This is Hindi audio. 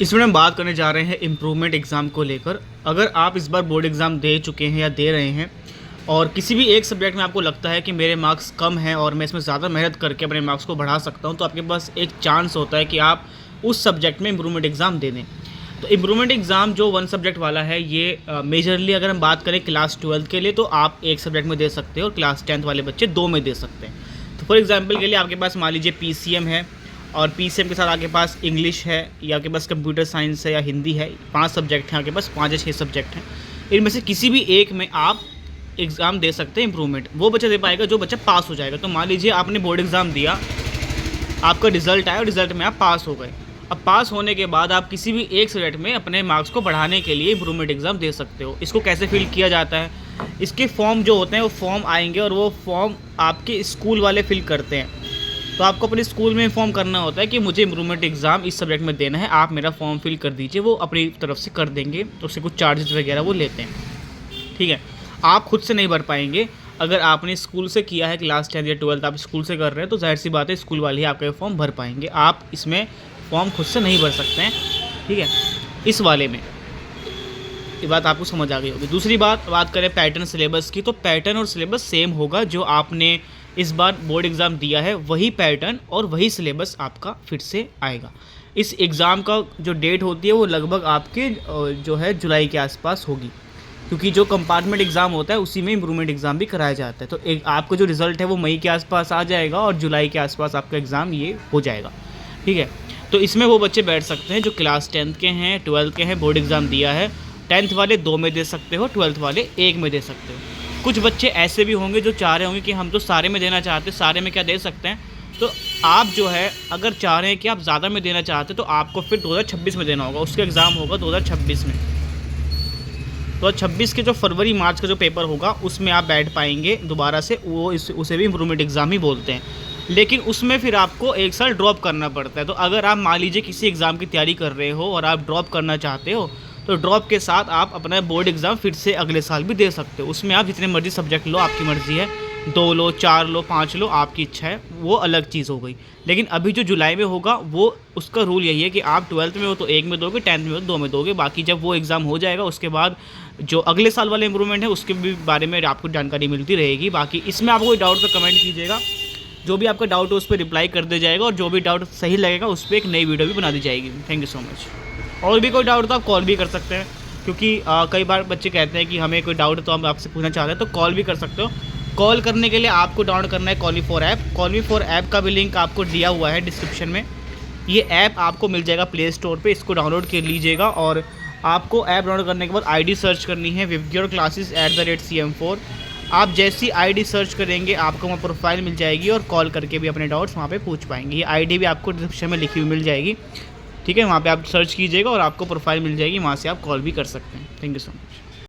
इसमें हम बात करने जा रहे हैं इम्प्रूवमेंट एग्ज़ाम को लेकर। अगर आप इस बार बोर्ड एग्ज़ाम दे चुके हैं या दे रहे हैं और किसी भी एक सब्जेक्ट में आपको लगता है कि मेरे मार्क्स कम हैं और मैं इसमें ज़्यादा मेहनत करके अपने मार्क्स को बढ़ा सकता हूं, तो आपके पास एक चांस होता है कि आप उस सब्जेक्ट में इम्प्रूवमेंट एग्ज़ाम दे दें। तो इम्प्रूवमेंट एग्ज़ाम जो वन सब्जेक्ट वाला है, ये मेजरली अगर हम बात करें क्लास 12 के लिए, तो आप एक सब्जेक्ट में दे सकते हो और क्लास 10th वाले बच्चे 2 में दे सकते हैं। तो फॉर एग्ज़ाम्पल के लिए आपके पास मान लीजिए PCM है और PCM के साथ आपके पास इंग्लिश है या आपके पास कंप्यूटर साइंस है या हिंदी है। 5 सब्जेक्ट हैं आपके पास, 5 या 6 सब्जेक्ट हैं। इनमें से किसी भी एक में आप एग्ज़ाम दे सकते हैं इम्प्रूवमेंट। वो बच्चा दे पाएगा जो बच्चा पास हो जाएगा। तो मान लीजिए आपने बोर्ड एग्ज़ाम दिया, आपका रिज़ल्ट आया और रिज़ल्ट में आप पास हो गए। अब पास होने के बाद आप किसी भी एक सब्जेक्ट में अपने मार्क्स को बढ़ाने के लिए इम्प्रूवमेंट एग्ज़ाम दे सकते हो। इसको कैसे फिल किया जाता है? इसके फॉर्म जो होते हैं वो फॉर्म आएंगे और वो फॉर्म आपके स्कूल वाले फिल करते हैं। तो आपको अपने स्कूल में इन्फॉर्म करना होता है कि मुझे इम्प्रूवमेंट एग्ज़ाम इस सब्जेक्ट में देना है, आप मेरा फॉर्म फिल कर दीजिए। वो अपनी तरफ से कर देंगे, तो उससे कुछ चार्जेस वगैरह वो लेते हैं। ठीक है, आप खुद से नहीं भर पाएंगे। अगर आपने स्कूल से किया है, क्लास 10 या 12 आप स्कूल से कर रहे हैं, तो जाहिर सी बात है स्कूल वाले ही आपका फॉर्म भर पाएंगे। आप इसमें फॉर्म खुद से नहीं भर सकते हैं। ठीक है, इस वाले में ये बात आपको समझ आ गई होगी। दूसरी बात करें पैटर्न सिलेबस की, तो पैटर्न और सिलेबस सेम होगा। जो आपने इस बार बोर्ड एग्ज़ाम दिया है वही पैटर्न और वही सिलेबस आपका फिर से आएगा। इस एग्ज़ाम का जो डेट होती है वो लगभग आपके जो है जुलाई के आसपास होगी, क्योंकि जो कंपार्टमेंट एग्ज़ाम होता है उसी में इम्प्रूवमेंट एग्ज़ाम भी कराया जाता है। तो एक आपका जो रिज़ल्ट है वो मई के आसपास आ जाएगा और जुलाई के आसपास आपका एग्ज़ाम ये हो जाएगा। ठीक है, तो इसमें वो बच्चे बैठ सकते हैं जो क्लास 10th के हैं, 12th के हैं, बोर्ड एग्ज़ाम दिया है। 10th वाले 2 में दे सकते हो, 12th वाले 1 में दे सकते हो। कुछ बच्चे ऐसे भी होंगे जो चाह रहे होंगे कि हम तो सारे में देना चाहते हैं, सारे में क्या दे सकते हैं। तो आप जो है अगर चाह रहे हैं कि आप ज़्यादा में देना चाहते हैं, तो आपको फिर 2026 में देना होगा। उसका एग्ज़ाम होगा 2026 में। 2026 के जो फरवरी मार्च का जो पेपर होगा उसमें आप बैठ पाएंगे दोबारा से। वो उसे भी इम्प्रूवमेंट एग्ज़ाम ही बोलते हैं, लेकिन उसमें फिर आपको 1 साल ड्रॉप करना पड़ता है। तो अगर आप मान लीजिए किसी एग्ज़ाम की तैयारी कर रहे हो और आप ड्रॉप करना चाहते हो, तो ड्रॉप के साथ आप अपना बोर्ड एग्ज़ाम फिर से अगले साल भी दे सकते हो। उसमें आप जितने मर्ज़ी सब्जेक्ट लो, आपकी मर्ज़ी है, 2 लो, 4 लो, 5 लो, आपकी इच्छा है, वो अलग चीज़ हो गई। लेकिन अभी जो जुलाई में होगा वो उसका रूल यही है कि आप 12th में हो तो 1 में दोगे, 10th में हो तो 2 में दोगे। बाकी जब वो एग्ज़ाम हो जाएगा उसके बाद जो अगले साल वाले इम्प्रूवमेंट है उसके भी बारे में आपको जानकारी मिलती रहेगी। बाकी इसमें आपको कोई डाउट तो कमेंट कीजिएगा, जो भी आपका डाउट है उस पर रिप्लाई कर दिया जाएगा और जो भी डाउट सही लगेगा उस पर एक नई वीडियो भी बना दी जाएगी। Thank you so much. और भी कोई डाउट तो आप कॉल भी कर सकते हैं, क्योंकि कई बार बच्चे कहते हैं कि हमें कोई डाउट तो हम आपसे पूछना चाहते हैं, तो कॉल भी कर सकते हो। कॉल करने के लिए आपको डाउनलोड करना है कॉल-मी-4 ऐप। कॉल-मी-4 ऐप का भी लिंक आपको दिया हुआ है डिस्क्रिप्शन में। ये ऐप आपको मिल जाएगा प्ले स्टोर पे, इसको डाउनलोड कर लीजिएगा। और आपको ऐप डाउनलोड करने के बाद आईडी सर्च करनी है wivgearclasses@CM4। आप जैसी आईडी सर्च करेंगे आपको वहाँ प्रोफाइल मिल जाएगी और कॉल करके भी अपने डाउट्स वहाँ पे पूछ पाएंगे। ये आईडी भी आपको डिस्क्रिप्शन में लिखी हुई मिल जाएगी। ठीक है, वहाँ पे आप सर्च कीजिएगा और आपको प्रोफाइल मिल जाएगी, वहाँ से आप कॉल भी कर सकते हैं। Thank you so much.